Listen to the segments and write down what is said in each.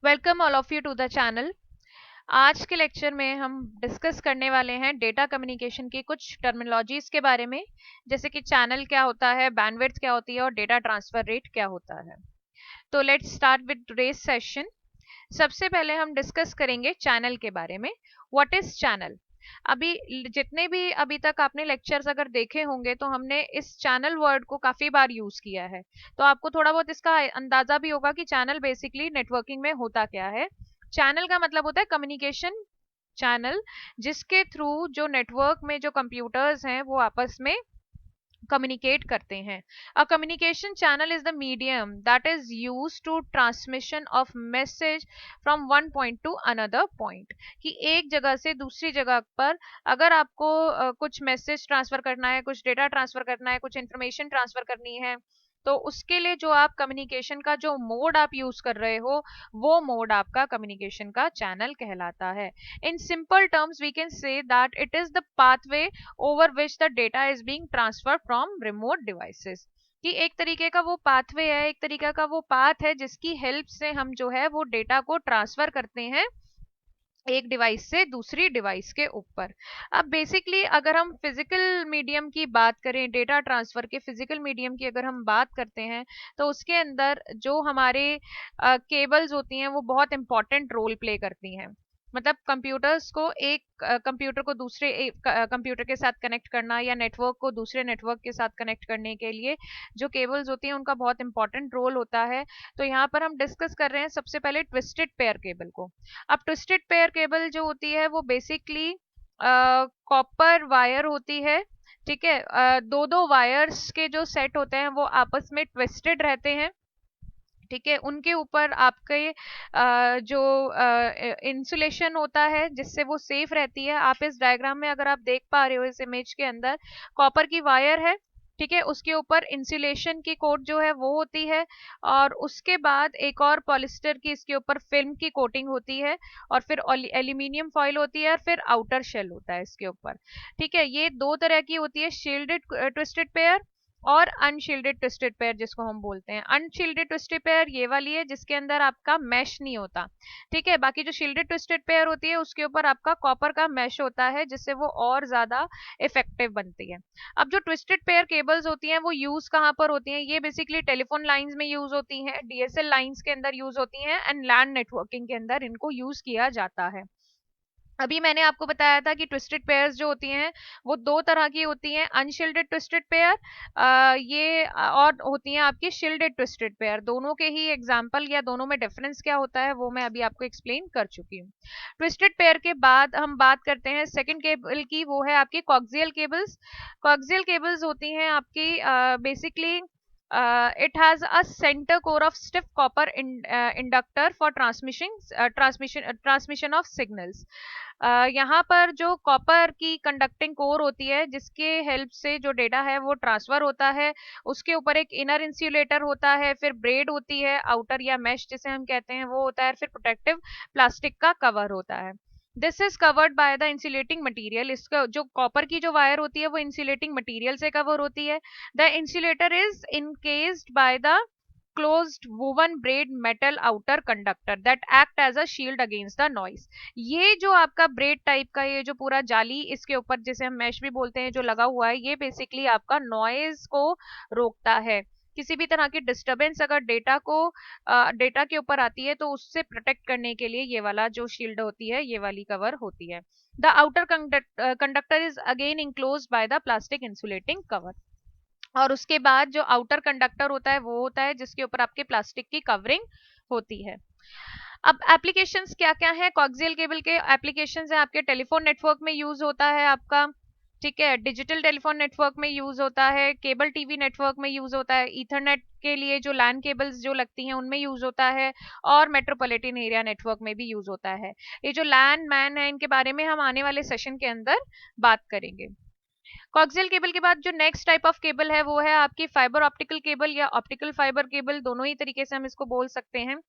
Welcome all of you to the channel. आज के lecture में हम डिस्कस करने वाले हैं डेटा कम्युनिकेशन की कुछ टर्मिनोलॉजीज के बारे में, जैसे कि चैनल क्या होता है, बैंडविड्थ क्या होती है और डेटा ट्रांसफर रेट क्या होता है। तो let's start with today's session. सबसे पहले हम डिस्कस करेंगे चैनल के बारे में। What is channel? जितने भी अभी तक आपने लेक्चर्स अगर देखे होंगे तो हमने इस चैनल वर्ड को काफी बार यूज किया है, तो आपको थोड़ा बहुत इसका अंदाजा भी होगा कि चैनल बेसिकली नेटवर्किंग में होता क्या है। चैनल का मतलब होता है कम्युनिकेशन चैनल, जिसके थ्रू जो नेटवर्क में जो कंप्यूटर्स हैं वो आपस में communicate करते हैं। A communication channel is the medium that is used to transmission of message from one point to another point। कि एक जगह से दूसरी जगह पर अगर आपको कुछ मैसेज ट्रांसफर करना है, कुछ डेटा ट्रांसफर करना है, कुछ इंफॉर्मेशन ट्रांसफर करनी है, तो उसके लिए जो आप कम्युनिकेशन का जो मोड आप यूज कर रहे हो, वो मोड आपका कम्युनिकेशन का चैनल कहलाता है। In simple terms we can say that it is the pathway over which the data is being transferred from remote devices। कि एक तरीके का वो पाथवे है, एक तरीके का वो पाथ है जिसकी हेल्प से हम जो है वो डेटा को ट्रांसफर करते हैं एक डिवाइस से दूसरी डिवाइस के ऊपर। अब बेसिकली अगर हम फिजिकल मीडियम की बात करें, डेटा ट्रांसफर के फिजिकल मीडियम की अगर हम बात करते हैं, तो उसके अंदर जो हमारे केबल्स होती हैं वो बहुत इंपॉर्टेंट रोल प्ले करती हैं। मतलब कंप्यूटर्स को एक कंप्यूटर को दूसरे कंप्यूटर के साथ कनेक्ट करना या नेटवर्क को दूसरे नेटवर्क के साथ कनेक्ट करने के लिए जो केबल्स होती हैं उनका बहुत इंपॉर्टेंट रोल होता है। तो यहाँ पर हम डिस्कस कर रहे हैं सबसे पहले ट्विस्टेड पेयर केबल को। अब ट्विस्टेड पेयर केबल जो होती है वो बेसिकली कॉपर वायर होती है। ठीक है, दो दो वायर्स के जो सेट होते हैं वो आपस में ट्विस्टेड रहते हैं। ठीक है, उनके ऊपर आपके जो इंसुलेशन होता है जिससे वो सेफ रहती है। आप इस डायग्राम में अगर आप देख पा रहे हो, इस इमेज के अंदर कॉपर की वायर है। ठीक है, उसके ऊपर इंसुलेशन की कोट जो है वो होती है, और उसके बाद एक और पॉलिस्टर की इसके ऊपर फिल्म की कोटिंग होती है, और फिर एल्यूमिनियम फॉइल होती है, और फिर आउटर शेल होता है इसके ऊपर। ठीक है, ये दो तरह की होती है, शील्डेड ट्विस्टेड पेयर और अनशील्डेड ट्विस्टेड पेयर जिसको हम बोलते हैं। अनशील्डेड ट्विस्टेड पेयर ये वाली है जिसके अंदर आपका मैश नहीं होता। ठीक है, बाकी जो शील्डेड ट्विस्टेड पेयर होती है उसके ऊपर आपका कॉपर का मैश होता है, जिससे वो और ज्यादा इफेक्टिव बनती है। अब जो ट्विस्टेड पेयर केबल्स होती हैं वो यूज कहाँ पर होती हैं? ये बेसिकली टेलीफोन लाइंस में यूज होती हैं, डीएसएल लाइंस के अंदर यूज होती हैं, एंड लैंड नेटवर्किंग के अंदर इनको यूज किया जाता है। अभी मैंने आपको बताया था कि ट्विस्टेड पेयर्स जो होती हैं वो दो तरह की होती हैं, अनशील्डेड ट्विस्टेड पेयर और होती हैं आपकी शील्डेड ट्विस्टेड पेयर। दोनों के ही एग्जांपल या दोनों में डिफरेंस क्या होता है वो मैं अभी आपको एक्सप्लेन कर चुकी हूँ। ट्विस्टेड पेयर के बाद हम बात करते हैं सेकंड केबल की, वो है आपकी कॉक्सियल केबल्स। कॉक्सियल केबल्स होती हैं आपकी basically it has a center core of stiff copper inductor for transmission of signals। यहाँ पर जो कॉपर की कंडक्टिंग कोर होती है जिसके हेल्प से जो डेटा है वो ट्रांसफर होता है, उसके ऊपर एक इनर इंसुलेटर होता है, फिर ब्रेड होती है, आउटर या मैश जिसे हम कहते हैं वो होता है, फिर प्रोटेक्टिव प्लास्टिक का कवर होता है। This is covered by the insulating material. इसका जो कॉपर की जो वायर होती है वो इंसुलेटिंग मटेरियल से कवर होती है। The insulator is encased by the closed woven braid metal outer conductor that act as a shield against the noise। ये जो आपका ब्रेड टाइप का ये जो पूरा जाली इसके ऊपर जिसे हम मैश भी बोलते हैं जो लगा हुआ है, ये बेसिकली आपका नॉइज को रोकता है। किसी भी तरह की डिस्टरबेंस अगर डेटा के ऊपर आती है तो उससे प्रोटेक्ट करने के लिए ये वाला जो शील्ड होती है ये वाली कवर होती है। The outer conductor is again enclosed by the plastic insulating cover. और उसके बाद जो आउटर कंडक्टर होता है वो होता है जिसके ऊपर आपके प्लास्टिक की कवरिंग होती है। अब एप्लीकेशंस क्या क्या है कोएक्सियल केबल के? एप्लीकेशंस है आपके टेलीफोन नेटवर्क में यूज होता है आपका। ठीक है, डिजिटल टेलीफोन नेटवर्क में यूज होता है, केबल टीवी नेटवर्क में यूज होता है, ईथरनेट के लिए जो लैन केबल्स जो लगती हैं उनमें यूज होता है, और मेट्रोपॉलिटन एरिया नेटवर्क में भी यूज होता है। ये जो लैन मैन है इनके बारे में हम आने वाले सेशन के अंदर बात करेंगे। कोएक्सियल केबल के बाद जो नेक्स्ट टाइप ऑफ केबल है वो है आपकी फाइबर ऑप्टिकल केबल या ऑप्टिकल फाइबर केबल, दोनों ही तरीके से हम इसको बोल सकते हैं।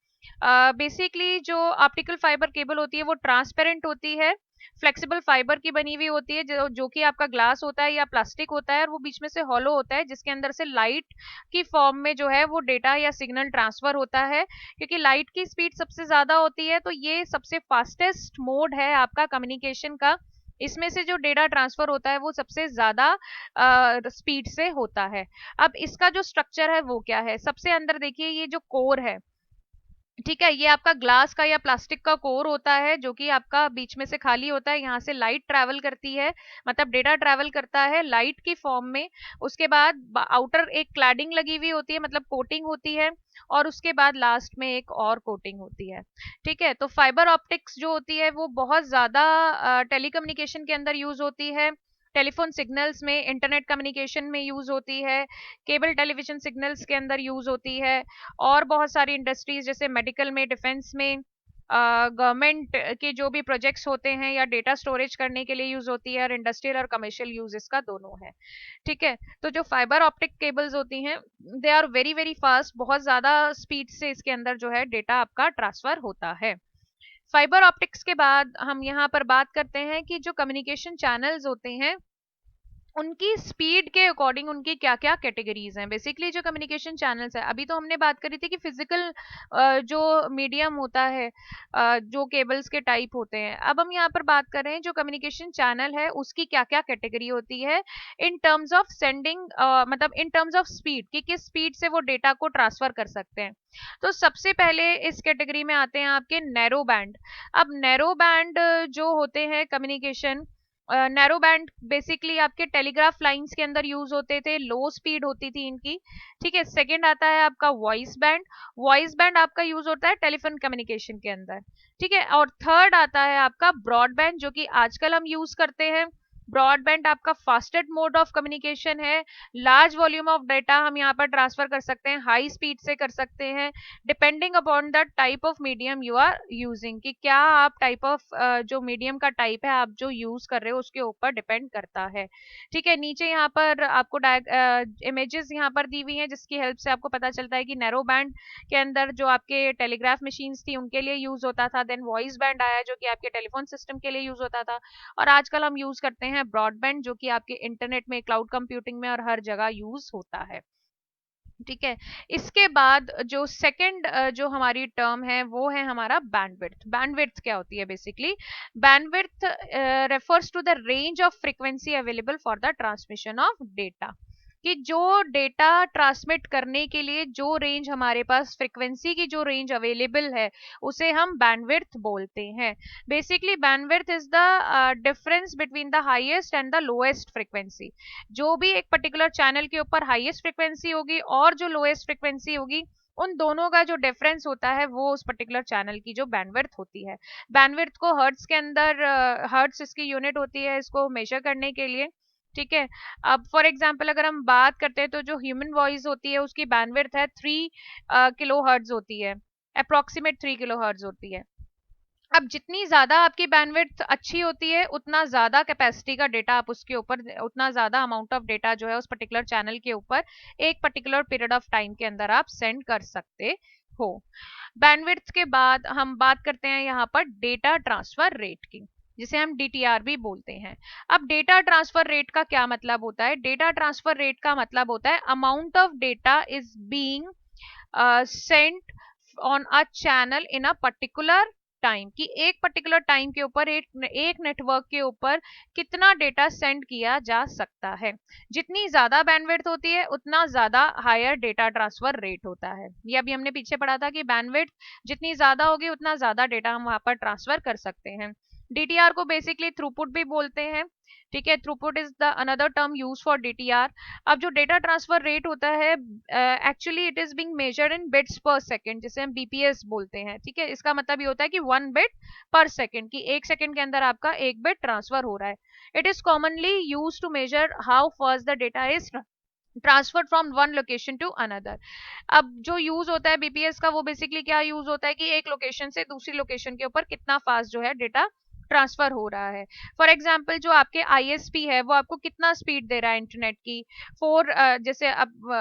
बेसिकली जो ऑप्टिकल फाइबर केबल होती है वो ट्रांसपेरेंट होती है, फ्लेक्सिबल फाइबर की बनी हुई होती है, जो कि आपका ग्लास होता है या प्लास्टिक होता है, और वो बीच में से हॉलो होता है, जिसके अंदर से लाइट की फॉर्म में जो है वो डेटा या सिग्नल ट्रांसफर होता है। क्योंकि लाइट की स्पीड सबसे ज्यादा होती है, तो ये सबसे फास्टेस्ट मोड है आपका कम्युनिकेशन का। इसमें से जो डेटा ट्रांसफर होता है वो सबसे ज्यादा स्पीड से होता है। अब इसका जो स्ट्रक्चर है वो क्या है, सबसे अंदर देखिए ये जो कोर है, ठीक है, ये आपका ग्लास का या प्लास्टिक का कोर होता है, जो कि आपका बीच में से खाली होता है। यहाँ से लाइट ट्रैवल करती है, मतलब डेटा ट्रैवल करता है लाइट की फॉर्म में। उसके बाद आउटर एक क्लैडिंग लगी हुई होती है, मतलब कोटिंग होती है, और उसके बाद लास्ट में एक और कोटिंग होती है। ठीक है, तो फाइबर ऑप्टिक्स जो होती है वो बहुत ज्यादा टेलीकम्युनिकेशन के अंदर यूज होती है, टेलीफोन सिग्नल्स में, इंटरनेट कम्युनिकेशन में यूज होती है, केबल टेलीविजन सिग्नल्स के अंदर यूज होती है, और बहुत सारी इंडस्ट्रीज जैसे मेडिकल में, डिफेंस में, गवर्नमेंट के जो भी प्रोजेक्ट्स होते हैं या डेटा स्टोरेज करने के लिए यूज होती है, और इंडस्ट्रियल और कमर्शियल यूज इसका दोनों है। ठीक है, तो जो फाइबर ऑप्टिक केबल्स होती हैं, they are very very fast, बहुत ज्यादा स्पीड से इसके अंदर जो है डेटा आपका ट्रांसफर होता है। फाइबर ऑप्टिक्स के बाद हम यहाँ पर बात करते हैं कि जो कम्युनिकेशन चैनल्स होते हैं उनकी स्पीड के अकॉर्डिंग उनकी क्या क्या कैटेगरीज हैं। बेसिकली जो कम्युनिकेशन चैनल्स है, अभी तो हमने बात करी थी कि फिजिकल जो मीडियम होता है, जो केबल्स के टाइप होते हैं। अब हम यहाँ पर बात कर रहे हैं जो कम्युनिकेशन चैनल है उसकी क्या क्या कैटेगरी होती है इन टर्म्स ऑफ सेंडिंग, मतलब इन टर्म्स ऑफ स्पीड, कि किस स्पीड से वो डेटा को ट्रांसफर कर सकते हैं। तो सबसे पहले इस कैटेगरी में आते हैं आपके नैरो बैंड। अब नैरो बैंड जो होते हैं कम्युनिकेशन, नैरो बैंड बेसिकली आपके टेलीग्राफ लाइंस के अंदर यूज होते थे, लो स्पीड होती थी इनकी। ठीक है, सेकंड आता है आपका वॉइस बैंड। वॉइस बैंड आपका यूज होता है टेलीफोन कम्युनिकेशन के अंदर। ठीक है, और थर्ड आता है आपका ब्रॉडबैंड, जो कि आजकल हम यूज करते हैं। ब्रॉडबैंड आपका फास्टेस्ट मोड ऑफ कम्युनिकेशन है, लार्ज वॉल्यूम ऑफ डेटा हम यहाँ पर ट्रांसफर कर सकते हैं, हाई स्पीड से कर सकते हैं, depending upon the type of medium you are using, कि क्या आप टाइप ऑफ जो मीडियम का टाइप है आप जो यूज कर रहे हो उसके ऊपर डिपेंड करता है। ठीक है, नीचे यहाँ पर आपको इमेजेस यहाँ पर दी हुई हैं, जिसकी हेल्प से आपको पता चलता है कि नैरो बैंड के अंदर जो आपके टेलीग्राफ मशीन्स थी उनके लिए यूज होता था, देन वॉइस बैंड आया जो कि आपके टेलीफोन सिस्टम के लिए यूज होता था, और आजकल हम यूज करते हैं ब्रॉडबैंड, जो कि आपके इंटरनेट में, क्लाउड कंप्यूटिंग में और हर जगह यूज होता है। ठीक है, इसके बाद जो सेकंड जो हमारी टर्म है वो है हमारा बैंडविड्थ। बैंडविड्थ क्या होती है basically? Bandwidth refers to the range of frequency available for the transmission of data, कि जो डेटा ट्रांसमिट करने के लिए जो रेंज हमारे पास, फ्रीक्वेंसी की जो रेंज अवेलेबल है उसे हम बैंडविड्थ बोलते हैं। Basically bandwidth is the difference between the highest and the lowest frequency. जो भी एक पर्टिकुलर चैनल के ऊपर हाईएस्ट फ्रीक्वेंसी होगी और जो लोएस्ट फ्रीक्वेंसी होगी, उन दोनों का जो डिफरेंस होता है वो उस पर्टिकुलर चैनल की जो बैंडविड्थ होती है। बैंडविड्थ को हर्ट्ज के अंदर, हर्ट्ज इसकी यूनिट होती है इसको मेजर करने के लिए। ठीक है, अब फॉर एग्जांपल अगर हम बात करते हैं तो जो ह्यूमन वॉइस होती है उसकी बैंडविड्थ है 3 किलो हर्ट्ज होती है, अप्रोक्सीमेट 3 किलो हर्ट्ज होती है। अब जितनी ज्यादा आपकी बैंडविड्थ अच्छी होती है उतना ज्यादा कैपेसिटी का डेटा आप उसके ऊपर, उतना ज्यादा अमाउंट ऑफ डेटा जो है उस पर्टिकुलर चैनल के ऊपर एक पर्टिकुलर पीरियड ऑफ टाइम के अंदर आप सेंड कर सकते हो। बैंडविड्थ के बाद हम बात करते हैं यहाँ पर डेटा ट्रांसफर रेट की, जिसे हम डीटीआर भी बोलते हैं। अब डेटा ट्रांसफर रेट का क्या मतलब होता है? डेटा ट्रांसफर रेट का मतलब होता है amount of data is being Saint on a channel in a particular time, कि एक पर्टिकुलर टाइम के ऊपर एक नेटवर्क के ऊपर कितना डेटा सेंड किया जा सकता है। जितनी ज्यादा बैंडविड्थ होती है उतना ज्यादा हायर डेटा ट्रांसफर रेट होता है। ये अभी हमने पीछे पढ़ा था कि बैंडविड्थ जितनी ज्यादा होगी उतना ज्यादा डेटा हम वहां पर ट्रांसफर कर सकते हैं। डीटीआर को बेसिकली थ्रूपुट भी बोलते हैं। ठीक है, throughput is the another term use for DTR. अब जो डेटा ट्रांसफर रेट होता है, actually it is being measured in bits पर सेकंड, जिसे हम बीपीएस बोलते हैं। ठीक है, इसका मतलब ये होता है कि 1 बिट पर सेकंड, कि 1 सेकंड के अंदर आपका 1 बिट ट्रांसफर हो रहा है। It is commonly use to measure how fast the data is transfer from one location to another. अब जो यूज होता है बीपीएस का, वो बेसिकली क्या यूज होता है कि एक लोकेशन से दूसरी लोकेशन के ऊपर कितना फास्ट जो है डेटा ट्रांसफर हो रहा है। फॉर एग्जाम्पल जो आपके आईएसपी है वो आपको कितना स्पीड दे रहा है इंटरनेट की, जैसे अब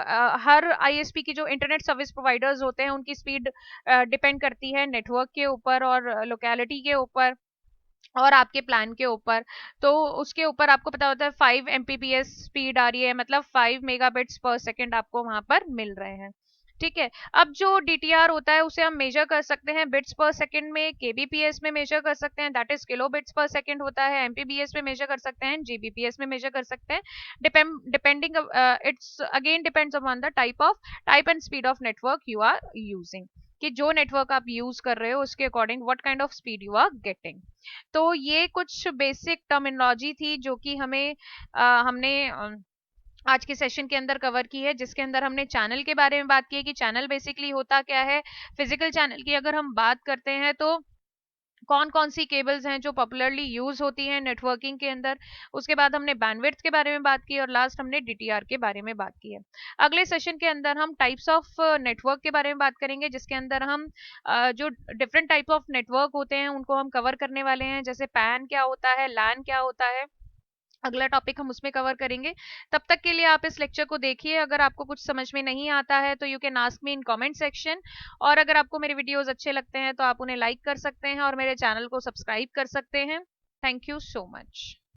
हर आईएसपी की जो इंटरनेट सर्विस प्रोवाइडर्स होते हैं उनकी स्पीड डिपेंड करती है नेटवर्क के ऊपर और लोकेलिटी के ऊपर। और आपके प्लान के ऊपर। तो उसके ऊपर आपको पता होता है 5 Mbps स्पीड आ रही है, मतलब 5 मेगाबिट्स पर सेकेंड आपको वहां पर मिल रहे हैं। ठीक है। अब जो डीटीआर होता है उसे हम मेजर कर सकते हैं बिट्स पर सेकंड में, केबीपीएस में मेजर कर सकते हैं, दैट इज किलो बिट्स पर सेकंड होता है, एमपीबीएस में मेजर कर सकते हैं, जीबीपीएस में मेजर कर सकते हैं। Depending, it's again depends upon the type and speed of network you are using, कि जो नेटवर्क आप यूज कर रहे हो उसके according what kind of speed you are getting. तो ये कुछ बेसिक टर्मिनोलॉजी थी जो कि हमने आज के सेशन के अंदर कवर की है, जिसके अंदर हमने चैनल के बारे में बात की है कि चैनल बेसिकली होता क्या है। फिजिकल चैनल की अगर हम बात करते हैं तो कौन कौन सी केबल्स हैं जो पॉपुलरली यूज होती हैं नेटवर्किंग के अंदर। उसके बाद हमने बैंडविड्थ के बारे में बात की और लास्ट हमने डीटीआर के बारे में बात की है। अगले सेशन के अंदर हम टाइप्स ऑफ नेटवर्क के बारे में बात करेंगे, जिसके अंदर हम जो डिफरेंट टाइप ऑफ नेटवर्क होते हैं उनको हम कवर करने वाले हैं, जैसे पैन क्या होता है, लैन क्या होता है। अगला टॉपिक हम उसमें कवर करेंगे। तब तक के लिए आप इस लेक्चर को देखिए। अगर आपको कुछ समझ में नहीं आता है तो you can ask me in comment section. और अगर आपको मेरे वीडियोस अच्छे लगते हैं तो आप उन्हें लाइक कर सकते हैं और मेरे चैनल को सब्सक्राइब कर सकते हैं। Thank you so much.